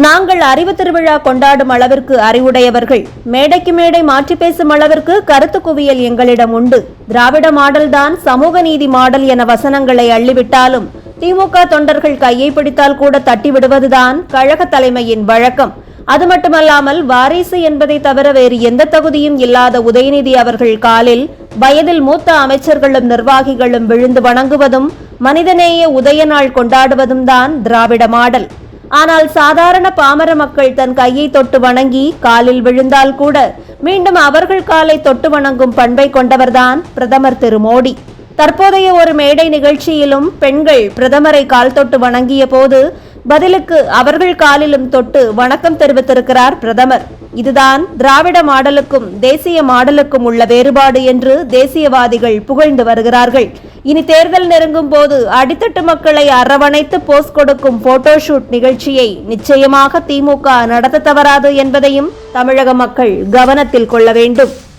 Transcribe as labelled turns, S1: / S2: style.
S1: நாங்கள் அறிவு திருவிழா கொண்டாடும் அளவிற்கு அறிவுடையவர்கள், மேடைக்கு மேடை மாற்றி பேசும் அளவிற்கு கருத்து குவியல் எங்களிடம் உண்டு. திராவிட மாடல் தான் சமூக நீதி மாடல் என வசனங்களை அள்ளிவிட்டாலும் திமுக தொண்டர்கள் கையை பிடித்தால் கூட தட்டிவிடுவதுதான் கழக தலைமையின் வழக்கம். அது மட்டுமல்லாமல் வாரிசு என்பதை தவிர வேறு எந்த தகுதியும் இல்லாத உதயநிதி அவர்கள் காலில் வயதில் மூத்த அமைச்சர்களும் நிர்வாகிகளும் விழுந்து வணங்குவதும் மனிதநேய உதய நாள் கொண்டாடுவதும் தான் திராவிட மாடல். ஆனால் சாதாரண பாமர மக்கள் தன் கையை தொட்டு வணங்கி காலில் விழுந்தால் கூட மீண்டும் அவர்கள் காலை தொட்டு வணங்கும் பண்பை கொண்டவர்தான் பிரதமர் திரு மோடி. தற்போதைய ஒரு மேடை நிகழ்ச்சியிலும் பெண்கள் பிரதமரை கால் தொட்டு வணங்கிய போது பதிலுக்கு அவர்கள் காலிலும் தொட்டு வணக்கம் தெரிவித்திருக்கிறார் பிரதமர். இதுதான் திராவிட மாடலுக்கும் தேசிய மாடலுக்கும் உள்ள வேறுபாடு என்று தேசியவாதிகள் புகழ்ந்து வருகிறார்கள். இனி தேர்தல் நெருங்கும் போது அடித்தட்டு மக்களை அரவணைத்து போஸ் கொடுக்கும் போட்டோஷூட் நிகழ்ச்சியை நிச்சயமாக திமுக நடத்த தவறாது என்பதையும் தமிழக மக்கள் கவனத்தில் கொள்ள வேண்டும்.